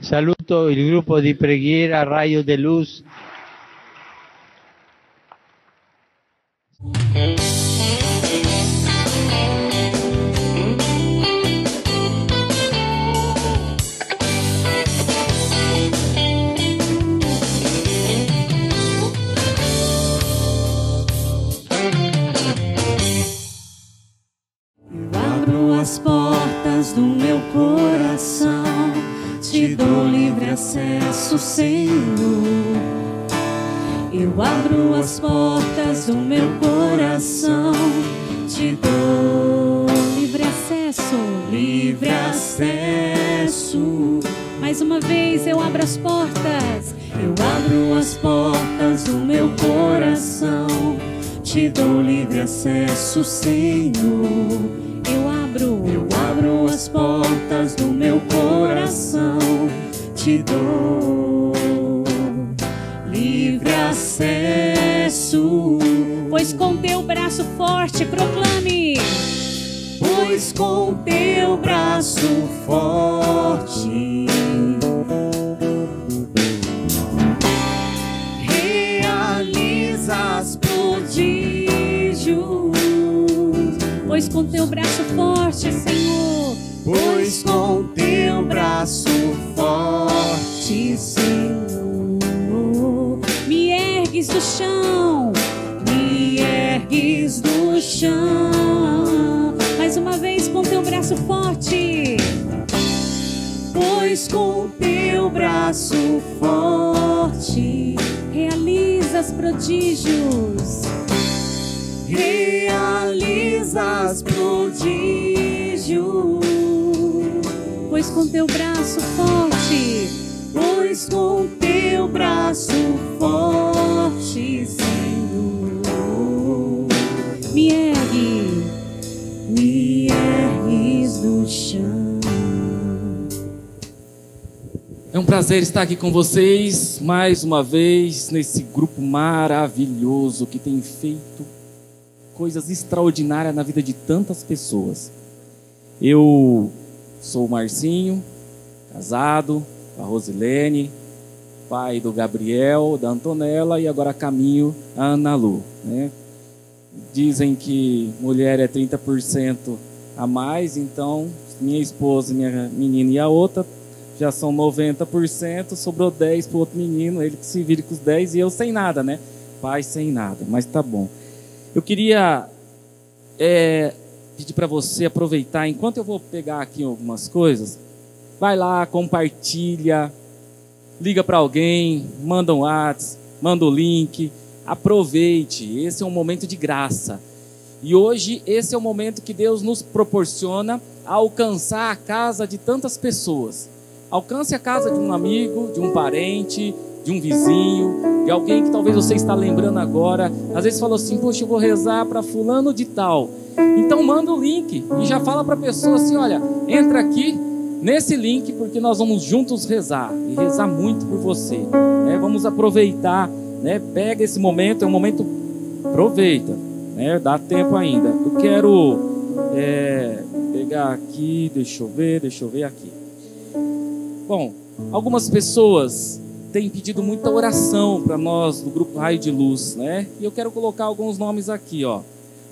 Saluto il gruppo di preghiera Raio de Luz. Eu abro as portas do meu coração, te dou livre acesso, Senhor. Eu abro as portas do meu coração, te dou livre acesso, livre acesso. Mais uma vez eu abro as portas. Eu abro as portas do meu coração, te dou livre acesso, Senhor. Eu abro as portas do meu coração, te dou livre acesso. Pois com teu braço forte proclame. Pois com teu braço forte realizas prodígios. Pois com teu braço forte, Senhor. Pois com teu braço forte, Senhor, me ergues do chão, me ergues do chão. Mais uma vez com teu braço forte. Pois com teu braço forte realizas prodígios. Realizas prodígios. Pois com teu braço forte. Pois com teu braço forte, Senhor, me ergues do chão. É um prazer estar aqui com vocês mais uma vez nesse grupo maravilhoso que tem feito coisas extraordinárias na vida de tantas pessoas. Eu sou o Marcinho, casado com a Rosilene, pai do Gabriel, da Antonella e agora caminho a Ana Lu, né? Dizem que mulher é 30% a mais, então minha esposa, minha menina e a outra já são 90%, sobrou 10 para o outro menino, ele que se vire com os 10 e eu sem nada, né? Pai sem nada, mas tá bom. Eu queria pedir para você aproveitar, enquanto eu vou pegar aqui algumas coisas, vai lá, compartilha, liga para alguém, manda um WhatsApp, manda o link, aproveite, esse é um momento de graça. E hoje esse é o momento que Deus nos proporciona a alcançar a casa de tantas pessoas. Alcance a casa de um amigo, de um parente, de um vizinho, de alguém que talvez você está lembrando agora. Às vezes falou assim, poxa, eu vou rezar para fulano de tal. Então manda o link e já fala para a pessoa assim, olha, entra aqui nesse link porque nós vamos juntos rezar. E rezar muito por você. Né? Vamos aproveitar, né? Pega esse momento, é um momento, aproveita, né? Dá tempo ainda. Eu quero pegar aqui, deixa eu ver aqui. Bom, algumas pessoas têm pedido muita oração para nós do Grupo Raio de Luz, né? E eu quero colocar alguns nomes aqui, ó.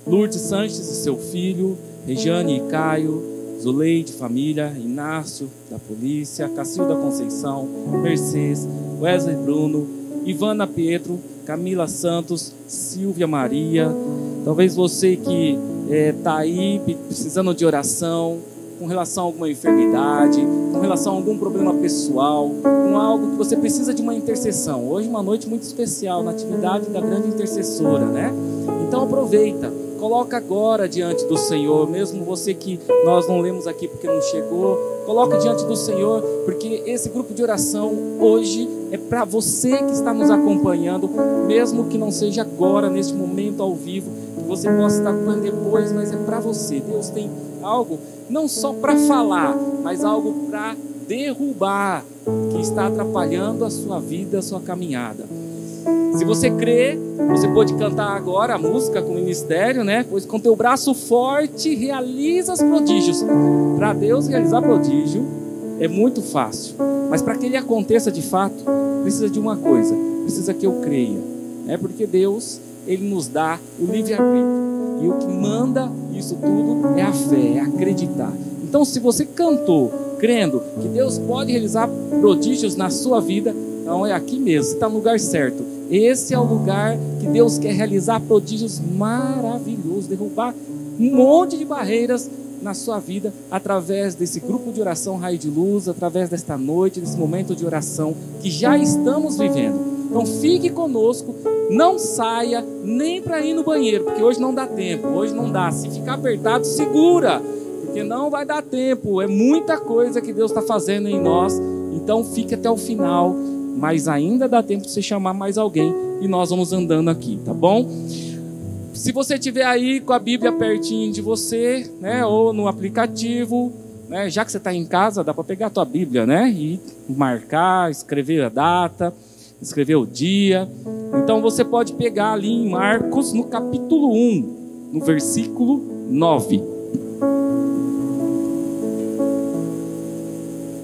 Lourdes Sanches e seu filho, Regiane e Caio, Zuleide, família, Inácio, da polícia, Cacilda Conceição, Mercedes, Wesley Bruno, Ivana Pietro, Camila Santos, Silvia Maria. Talvez você que está aí precisando de oração, com relação a alguma enfermidade, com relação a algum problema pessoal, com algo que você precisa de uma intercessão. Hoje uma noite muito especial, na atividade da grande intercessora, né? Então aproveita, coloca agora diante do Senhor, mesmo você que nós não lemos aqui porque não chegou, coloca diante do Senhor, porque esse grupo de oração hoje é para você que está nos acompanhando, mesmo que não seja agora, neste momento ao vivo, que você possa estar acompanhando depois, mas é para você. Deus tem algo não só para falar, mas algo para derrubar, que está atrapalhando a sua vida, a sua caminhada. Se você crê, você pode cantar agora a música com o ministério, né? Pois com teu braço forte realiza os prodígios. Para Deus realizar prodígio é muito fácil, Mas para que ele aconteça de fato, precisa de uma coisa, precisa que eu creia. Porque Deus, ele nos dá o livre-arbítrio. E o que manda isso tudo é a fé, é acreditar. Então, se você cantou crendo que Deus pode realizar prodígios na sua vida, então é aqui mesmo, você está no lugar certo. Esse é o lugar que Deus quer realizar prodígios maravilhosos, derrubar um monte de barreiras na sua vida, através desse grupo de oração Raio de Luz, através desta noite, desse momento de oração que já estamos vivendo. Então fique conosco, não saia nem para ir no banheiro, porque hoje não dá tempo, hoje não dá. Se ficar apertado, segura, porque não vai dar tempo, é muita coisa que Deus está fazendo em nós. Então fique até o final, mas ainda dá tempo de você chamar mais alguém e nós vamos andando aqui, tá bom? Se você estiver aí com a Bíblia pertinho de você, ou no aplicativo, já que você está em casa, dá para pegar a tua Bíblia, e marcar, escrever a data, escrever o dia. Então você pode pegar ali em Marcos, no capítulo 1, no versículo 9.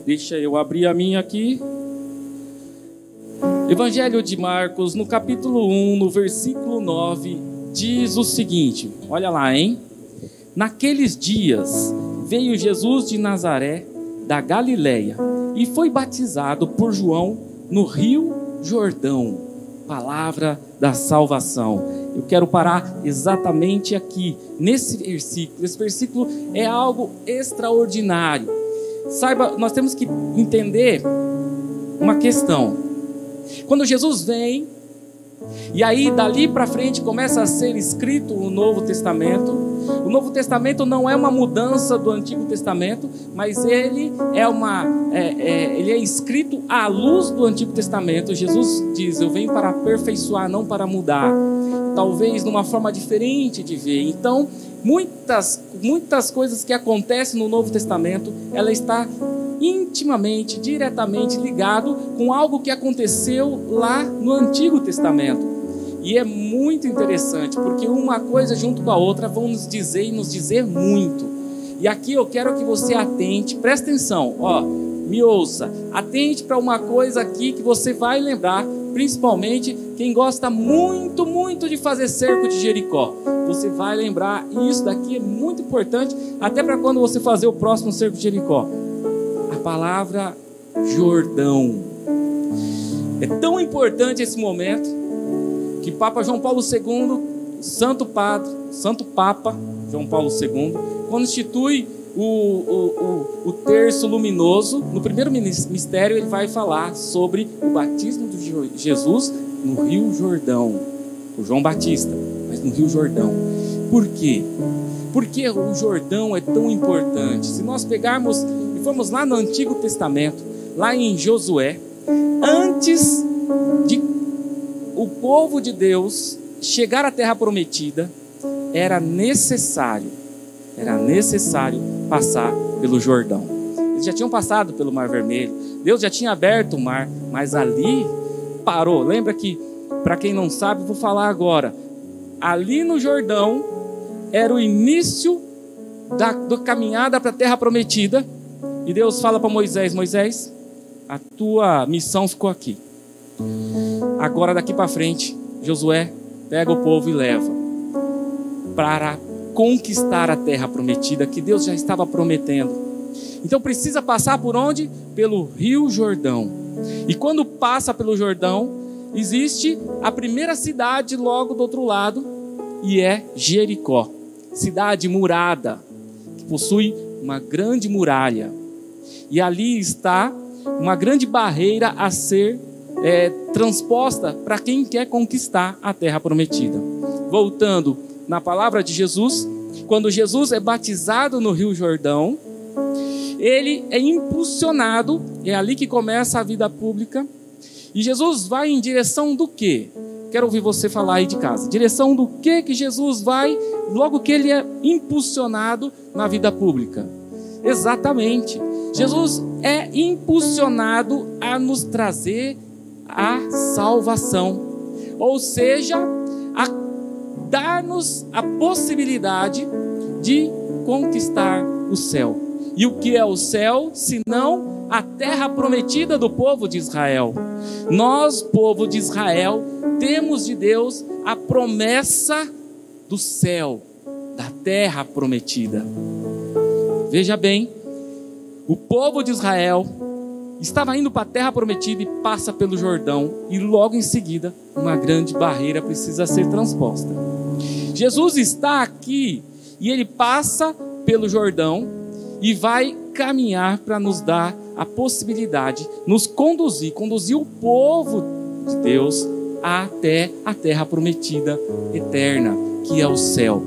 Deixa eu abrir a minha aqui. Evangelho de Marcos, no capítulo 1, no versículo 9, diz o seguinte, olha lá, Naqueles dias veio Jesus de Nazaré, da Galileia, e foi batizado por João no Rio Jordão. Palavra da salvação. Eu quero parar exatamente aqui, nesse versículo. Esse versículo é algo extraordinário. Saiba, nós temos que entender uma questão. Quando Jesus vem, e aí dali para frente começa a ser escrito o Novo Testamento. O Novo Testamento não é uma mudança do Antigo Testamento, mas ele é escrito à luz do Antigo Testamento. Jesus diz, eu venho para aperfeiçoar, não para mudar. Talvez numa forma diferente de ver. Então, muitas coisas que acontecem no Novo Testamento, ela está intimamente, diretamente ligado com algo que aconteceu lá no Antigo Testamento. E é muito interessante, porque uma coisa junto com a outra vão nos dizer e nos dizer muito. E aqui eu quero que você atente, presta atenção, me ouça, atente para uma coisa aqui que você vai lembrar, principalmente quem gosta muito, muito de fazer cerco de Jericó. Você vai lembrar, e isso daqui é muito importante, até para quando você fazer o próximo cerco de Jericó. A palavra Jordão. É tão importante esse momento que Papa João Paulo II, Santo Papa João Paulo II, quando institui o terço luminoso, no primeiro mistério ele vai falar sobre o batismo de Jesus no Rio Jordão. O João Batista, mas no Rio Jordão. Por quê? Porque o Jordão é tão importante. Se nós pegarmos e formos lá no Antigo Testamento, lá em Josué, antes de o povo de Deus chegar à Terra Prometida, era necessário passar pelo Jordão. Eles já tinham passado pelo Mar Vermelho, Deus já tinha aberto o mar, mas ali parou. Lembra que, para quem não sabe, vou falar agora, ali no Jordão era o início da caminhada para a Terra Prometida, e Deus fala para Moisés, Moisés, a tua missão ficou aqui. Agora daqui para frente, Josué, pega o povo e leva para conquistar a Terra Prometida que Deus já estava prometendo. Então precisa passar por onde? Pelo Rio Jordão. E quando passa pelo Jordão, existe a primeira cidade logo do outro lado, e é Jericó. Cidade murada, que possui uma grande muralha. E ali está uma grande barreira a ser transposta para quem quer conquistar a Terra Prometida. Voltando na palavra de Jesus, quando Jesus é batizado no Rio Jordão, ele é impulsionado, é ali que começa a vida pública, e Jesus vai em direção do quê? Quero ouvir você falar aí de casa. Direção do quê que Jesus vai logo que ele é impulsionado na vida pública? Exatamente. Jesus é impulsionado a nos trazer a salvação, ou seja, a dar-nos a possibilidade de conquistar o céu. E o que é o céu, senão a terra prometida do povo de Israel? Nós, povo de Israel, temos de Deus a promessa do céu, da terra prometida. Veja bem, o povo de Israel estava indo para a terra prometida e passa pelo Jordão, e logo em seguida uma grande barreira precisa ser transposta. Jesus está aqui e ele passa pelo Jordão e vai caminhar para nos dar a possibilidade, nos conduzir o povo de Deus até a terra prometida eterna, que é o céu.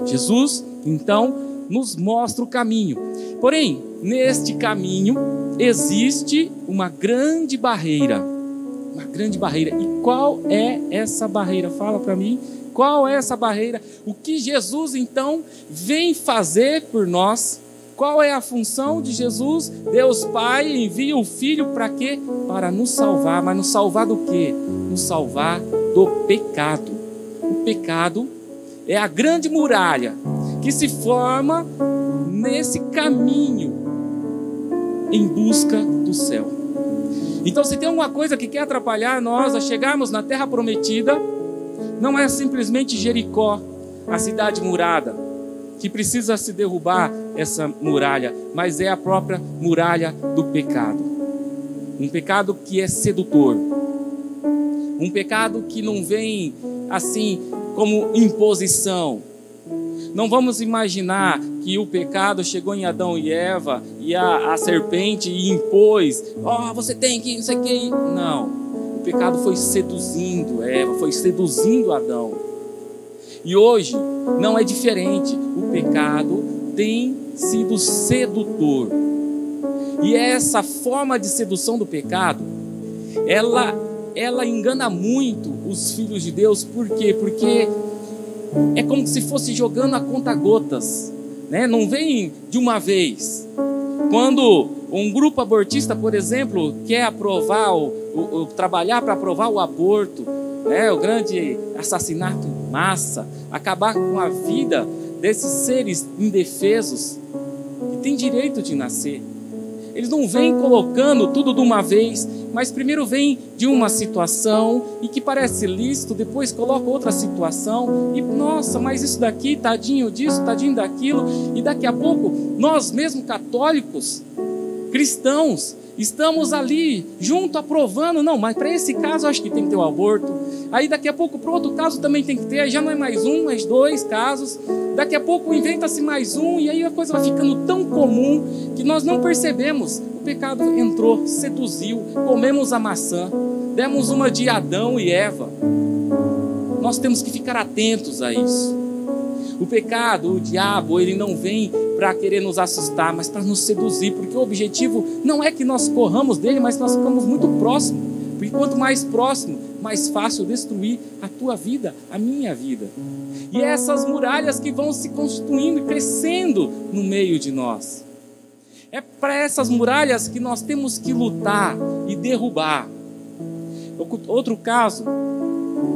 Jesus, então, nos mostra o caminho. Porém, neste caminho existe uma grande barreira. Uma grande barreira. E qual é essa barreira? Fala para mim. Qual é essa barreira? O que Jesus, então, vem fazer por nós? Qual é a função de Jesus? Deus Pai envia o Filho para quê? Para nos salvar. Mas nos salvar do quê? Nos salvar do pecado. O pecado é a grande muralha que se forma nesse caminho em busca do céu. Então, se tem alguma coisa que quer atrapalhar nós a chegarmos na terra prometida, não é simplesmente Jericó, a cidade murada, que precisa se derrubar essa muralha, mas é a própria muralha do pecado. Um pecado que é sedutor. Um pecado que não vem assim como imposição. Não vamos imaginar que o pecado chegou em Adão e Eva e a serpente impôs, você tem que, não sei o que. Não, o pecado foi seduzindo Eva, foi seduzindo Adão. E hoje não é diferente, o pecado tem sido sedutor. E essa forma de sedução do pecado, ela engana muito os filhos de Deus. Por quê? Porque é como se fosse jogando a conta-gotas, né? Não vem de uma vez. Quando um grupo abortista, por exemplo, quer aprovar trabalhar para aprovar o aborto, né? O grande assassinato em massa, acabar com a vida desses seres indefesos que têm direito de nascer. Eles não vêm colocando tudo de uma vez, mas primeiro vem de uma situação e que parece lícito, depois coloca outra situação e nossa, mas isso daqui, tadinho disso, tadinho daquilo, e daqui a pouco nós mesmos católicos, cristãos, estamos ali junto aprovando, não, mas para esse caso eu acho que tem que ter o aborto. Aí daqui a pouco para outro caso também tem que ter, aí já não é mais um, mais dois casos. Daqui a pouco inventa-se mais um, e aí a coisa vai ficando tão comum que nós não percebemos. O pecado entrou, seduziu, comemos a maçã, demos uma de Adão e Eva. Nós temos que ficar atentos a isso. O pecado, o diabo, ele não vem para querer nos assustar, mas para nos seduzir, porque o objetivo não é que nós corramos dele, mas nós ficamos muito próximos. Porque quanto mais próximo, mais fácil destruir a tua vida, a minha vida. E é essas muralhas que vão se constituindo e crescendo no meio de nós. É para essas muralhas que nós temos que lutar e derrubar. Outro caso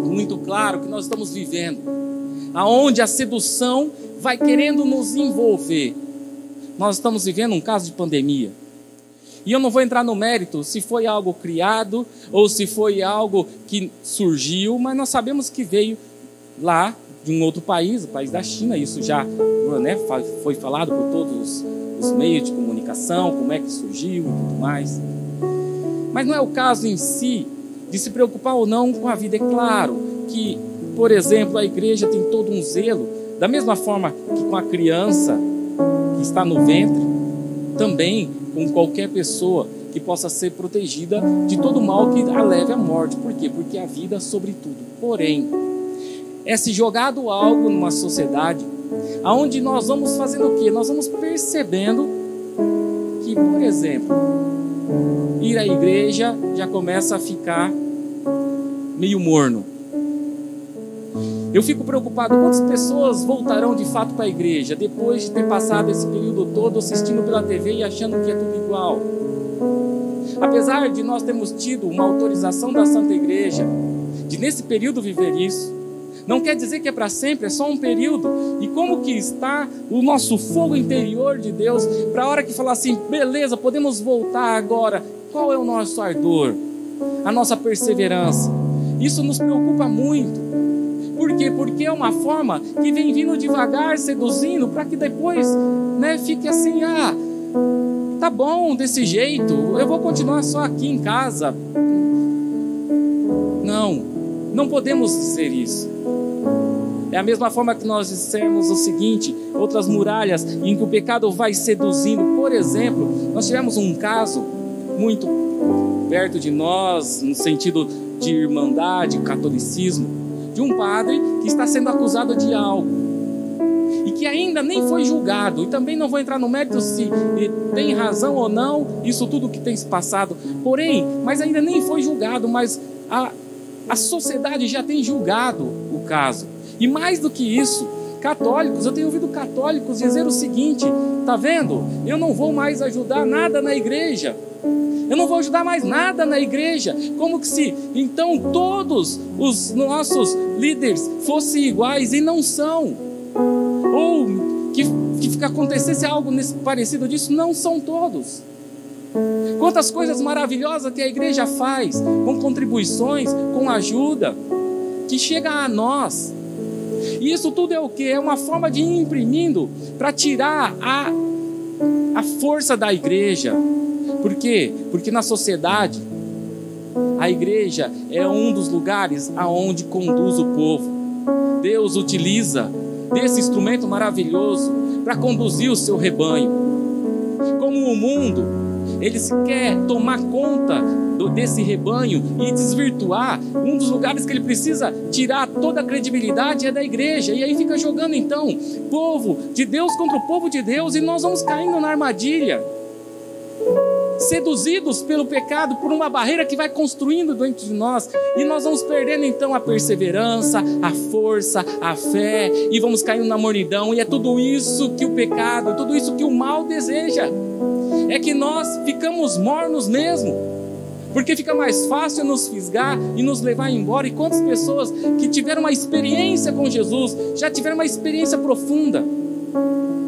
muito claro que nós estamos vivendo, aonde a sedução vai querendo nos envolver. Nós estamos vivendo um caso de pandemia. E eu não vou entrar no mérito se foi algo criado ou se foi algo que surgiu, mas nós sabemos que veio lá de um outro país, o país da China. Isso já, né, foi falado por todos os meios de comunicação, como é que surgiu e tudo mais. Mas não é o caso em si de se preocupar ou não com a vida. É claro que, por exemplo, a igreja tem todo um zelo, da mesma forma que com a criança que está no ventre, também com qualquer pessoa que possa ser protegida de todo mal que a leve à morte. Por quê? Porque a vida sobre tudo. Porém, é se jogado algo numa sociedade onde nós vamos fazendo o quê? Nós vamos percebendo que, por exemplo, ir à igreja já começa a ficar meio morno. Eu fico preocupado, quantas pessoas voltarão de fato para a igreja depois de ter passado esse período todo assistindo pela TV e achando que é tudo igual? Apesar de nós termos tido uma autorização da Santa Igreja de nesse período viver isso, Não quer dizer que é para sempre, é só um período. E como que está o nosso fogo interior de Deus, para a hora que falar assim, beleza, podemos voltar agora. Qual é o nosso ardor? A nossa perseverança. Isso nos preocupa muito. Por quê? Porque é uma forma que vem vindo devagar, seduzindo, para que depois, né, fique assim, tá bom desse jeito, eu vou continuar só aqui em casa. Não podemos dizer isso. É a mesma forma que nós dissemos o seguinte, outras muralhas em que o pecado vai seduzindo. Por exemplo, nós tivemos um caso muito perto de nós, no sentido de irmandade, catolicismo, de um padre que está sendo acusado de algo e que ainda nem foi julgado, e também não vou entrar no mérito se tem razão ou não, isso tudo que tem se passado, mas ainda nem foi julgado, mas a sociedade já tem julgado o caso. E mais do que isso, católicos, eu tenho ouvido católicos dizer o seguinte, tá vendo? Eu não vou mais ajudar nada na igreja. Eu não vou ajudar mais nada na igreja. Como que se, então, todos os nossos líderes fossem iguais, e não são. Ou que acontecesse algo parecido disso, não são todos. Quantas coisas maravilhosas que a igreja faz, com contribuições, com ajuda, que chega a nós. E isso tudo é o quê? É uma forma de ir imprimindo para tirar a força da igreja. Por quê? Porque na sociedade, a igreja é um dos lugares aonde conduz o povo. Deus utiliza desse instrumento maravilhoso para conduzir o seu rebanho. Como o mundo, ele quer tomar conta desse rebanho e desvirtuar, um dos lugares que ele precisa tirar toda a credibilidade é da igreja. E aí fica jogando então povo de Deus contra o povo de Deus, e nós vamos caindo na armadilha, seduzidos pelo pecado, por uma barreira que vai construindo dentro de nós, e nós vamos perdendo então a perseverança, a força, a fé, e vamos caindo na mornidão. E é tudo isso que o pecado, tudo isso que o mal deseja, é que nós ficamos mornos mesmo, porque fica mais fácil nos fisgar e nos levar embora. E quantas pessoas que tiveram uma experiência com Jesus, já tiveram uma experiência profunda.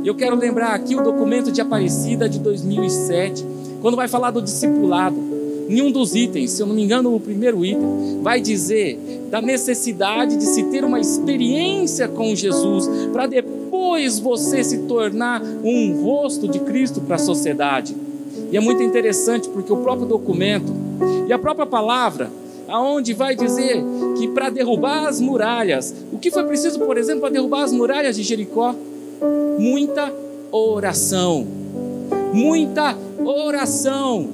Eu quero lembrar aqui o documento de Aparecida de 2007, quando vai falar do discipulado. Em um dos itens, se eu não me engano, o primeiro item, vai dizer da necessidade de se ter uma experiência com Jesus, para depois você se tornar um rosto de Cristo para a sociedade. E é muito interessante, porque o próprio documento e a própria palavra, aonde vai dizer que para derrubar as muralhas, o que foi preciso, por exemplo, para derrubar as muralhas de Jericó? Muita oração. Muita oração.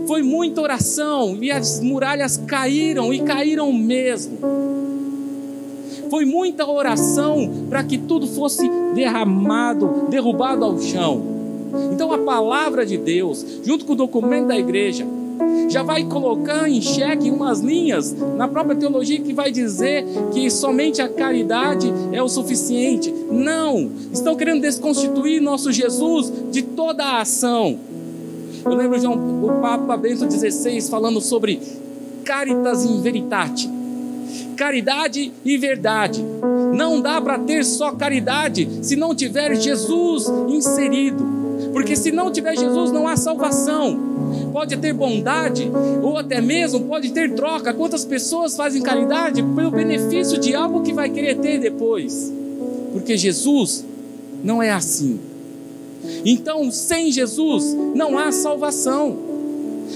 Foi muita oração, e as muralhas caíram, e caíram mesmo. Foi muita oração para que tudo fosse derrubado ao chão. Então a palavra de Deus, junto com o documento da igreja, já vai colocar em xeque umas linhas na própria teologia que vai dizer que somente a caridade é o suficiente. Não, estão querendo desconstituir nosso Jesus de toda a ação. Eu lembro de o Papa Bento XVI falando sobre caritas in veritate, caridade e verdade. Não dá para ter só caridade se não tiver Jesus inserido, porque se não tiver Jesus não há salvação. Pode ter bondade, ou até mesmo pode ter troca. Quantas pessoas fazem caridade pelo benefício de algo que vai querer ter depois? Porque Jesus não é assim. Então, sem Jesus não há salvação.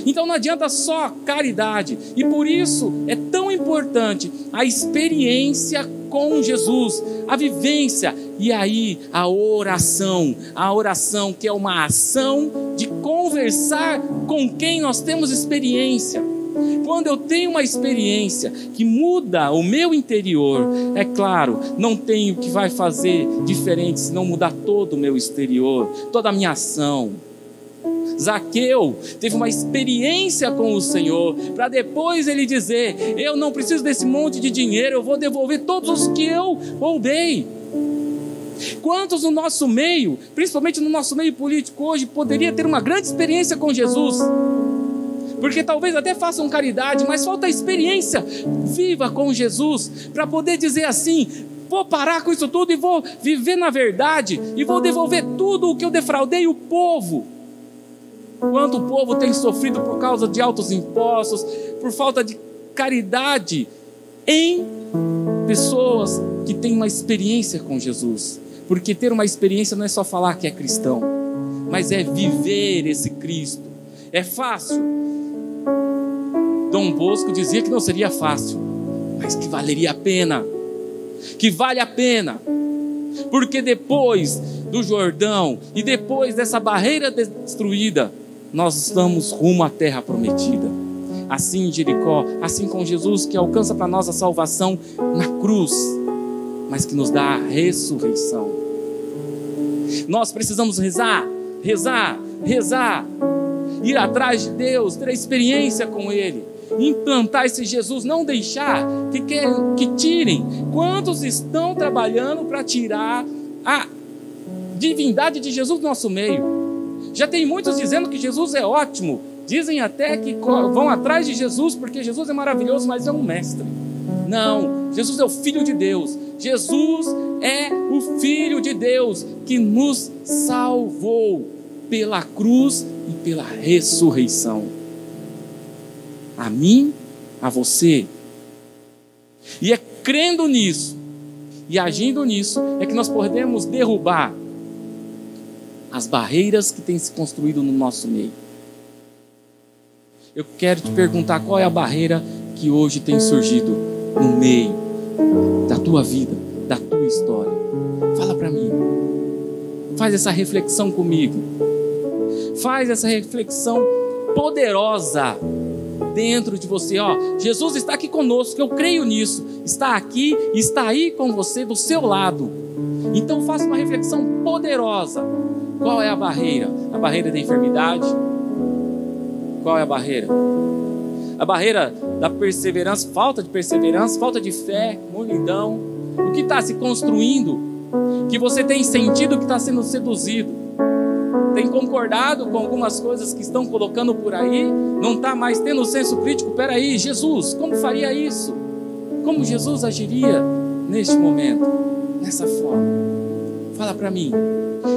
Então não adianta só caridade. E por isso é tão importante a experiência com Jesus, a vivência, e aí a oração que é uma ação de conversar com quem nós temos experiência. Quando eu tenho uma experiência que muda o meu interior, é claro, não tem o que vai fazer diferente se não mudar todo o meu exterior, toda a minha ação. Zaqueu teve uma experiência com o Senhor, para depois ele dizer: eu não preciso desse monte de dinheiro, eu vou devolver todos os que eu roubei. Quantos no nosso meio, principalmente no nosso meio político hoje, poderia ter uma grande experiência com Jesus, porque talvez até façam caridade, mas falta experiência viva com Jesus, para poder dizer assim: vou parar com isso tudo e vou viver na verdade, e vou devolver tudo o que eu defraudei o povo. Quanto o povo tem sofrido por causa de altos impostos, por falta de caridade em pessoas que têm uma experiência com Jesus. Porque ter uma experiência não é só falar que é cristão, mas é viver esse Cristo. É fácil? Dom Bosco dizia que não seria fácil, mas que valeria a pena. Que vale a pena. Porque depois do Jordão e depois dessa barreira destruída, nós estamos rumo à terra prometida. Assim em Jericó, assim com Jesus, que alcança para nós a salvação na cruz, mas que nos dá a ressurreição. Nós precisamos rezar, rezar, rezar, ir atrás de Deus, ter a experiência com Ele, implantar esse Jesus, não deixar que tirem. Quantos estão trabalhando para tirar a divindade de Jesus do nosso meio? Já tem muitos dizendo que Jesus é ótimo, dizem até que vão atrás de Jesus porque Jesus é maravilhoso, mas é um mestre. Não, Jesus é o Filho de Deus. Jesus é o Filho de Deus que nos salvou pela cruz e pela ressurreição. A mim, a você. E é crendo nisso e agindo nisso é que nós podemos derrubar as barreiras que têm se construído no nosso meio. Eu quero te perguntar: qual é a barreira que hoje tem surgido no meio da tua vida, da tua história? Fala para mim. Faz essa reflexão comigo. Faz essa reflexão poderosa dentro de você. Jesus está aqui conosco, eu creio nisso. Está aqui, está aí com você, do seu lado. Então faça uma reflexão poderosa. Qual é a barreira? A barreira da enfermidade? Qual é a barreira? A barreira da perseverança, falta de perseverança, falta de fé, molidão. O que está se construindo, que você tem sentido que está sendo seduzido, tem concordado com algumas coisas que estão colocando por aí, não está mais tendo o senso crítico. Peraí, Jesus, como faria isso? Como Jesus agiria neste momento, nessa forma? Fala para mim.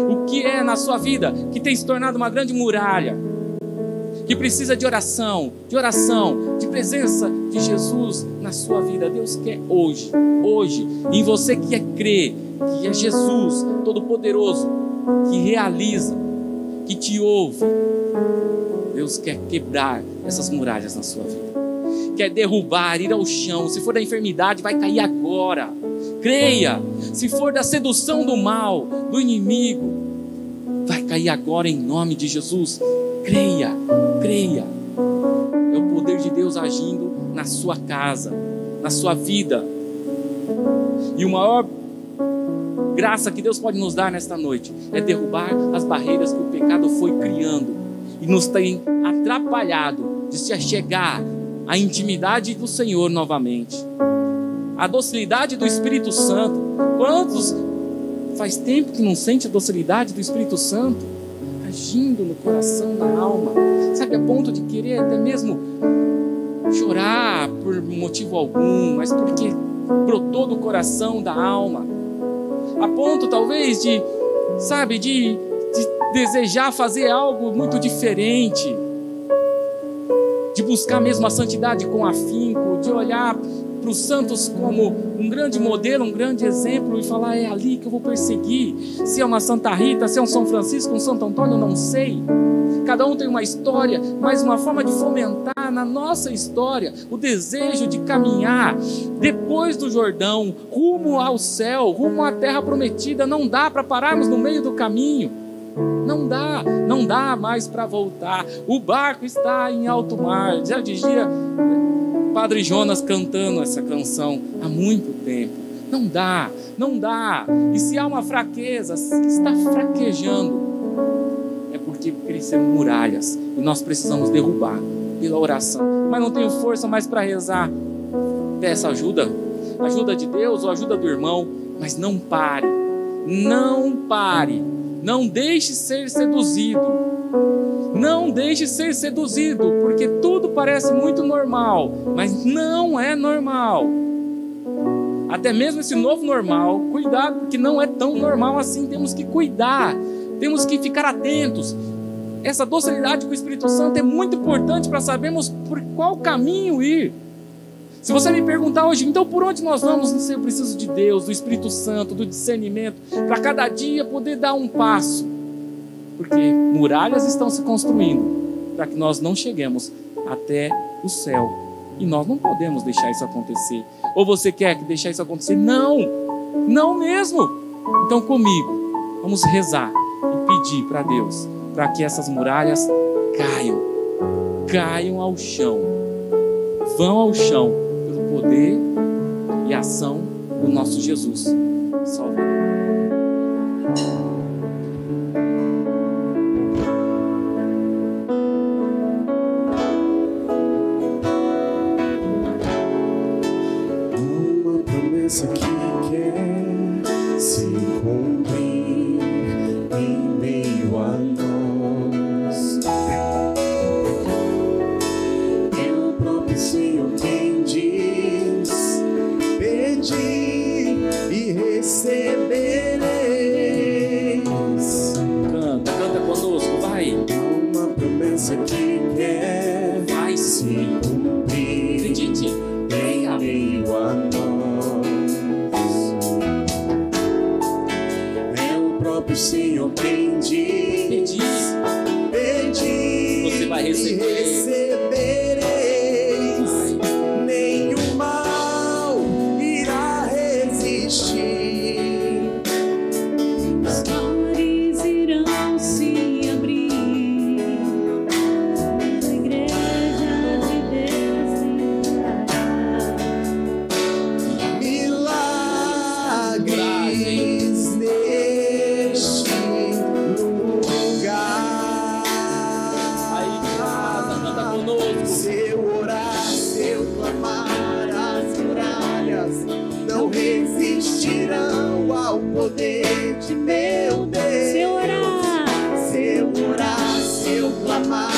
O que é na sua vida que tem se tornado uma grande muralha, que precisa de oração, de presença de Jesus na sua vida? Deus quer hoje, em você que quer crer que é Jesus Todo-Poderoso, que realiza, que te ouve. Deus quer quebrar essas muralhas na sua vida, quer derrubar, ir ao chão. Se for da enfermidade, vai cair agora. Creia. Se for da sedução do mal, do inimigo, vai cair agora em nome de Jesus. Creia. É o poder de Deus agindo na sua casa, na sua vida. E o maior graça que Deus pode nos dar nesta noite é derrubar as barreiras que o pecado foi criando e nos tem atrapalhado de se achegar à intimidade do Senhor novamente. A docilidade do Espírito Santo. Quantos faz tempo que não sente a docilidade do Espírito Santo agindo no coração, na alma, sabe, a ponto de querer até mesmo chorar por motivo algum, mas porque brotou do coração, da alma, a ponto talvez de desejar fazer algo muito diferente, de buscar mesmo a santidade com afinco, de olhar para os santos como um grande modelo, um grande exemplo, e falar: é ali que eu vou perseguir. Se é uma Santa Rita, se é um São Francisco, um Santo Antônio, não sei. Cada um tem uma história, mas uma forma de fomentar na nossa história o desejo de caminhar depois do Jordão, rumo ao céu, rumo à terra prometida. Não dá para pararmos no meio do caminho. Não dá mais para voltar. O barco está em alto mar. Já dizia Padre Jonas cantando essa canção há muito tempo. Não dá. E se há uma fraqueza, se está fraquejando, é porque cresceram muralhas e nós precisamos derrubar pela oração. Mas não tenho força mais para rezar. Peça ajuda de Deus ou ajuda do irmão, mas não pare. Não deixe ser seduzido. Não deixe ser seduzido, porque tudo parece muito normal, mas não é normal. Até mesmo esse novo normal, cuidado, porque não é tão normal assim. Temos que cuidar, temos que ficar atentos. Essa docilidade com o Espírito Santo é muito importante para sabermos por qual caminho ir. Se você me perguntar hoje, então por onde nós vamos? Não sei, eu preciso de Deus, do Espírito Santo, do discernimento, para cada dia poder dar um passo. Porque muralhas estão se construindo para que nós não cheguemos até o céu. E nós não podemos deixar isso acontecer. Ou você quer deixar isso acontecer? Não, não mesmo. Então comigo, vamos rezar e pedir para Deus, para que essas muralhas caiam ao chão. Vão ao chão pelo poder e ação do nosso Jesus Salvador. Que quer se cumprir em meio a nós. É o próprio Senhor quem diz: pedi e recebereis. Canta conosco, vai. Há uma promessa que quer se cumprir. Acredite, em meio a nós. O Senhor quem diz: pedi, você vai receber. Recebereis. Nenhum mal irá resistir. Os mares irão se abrir, a igreja de Deus entrará. Milagres neste lugar. Aí, canta conosco. Se eu orar, se eu clamar, as muralhas não resistirão ao poder de meu Deus. Se eu orar, se eu clamar,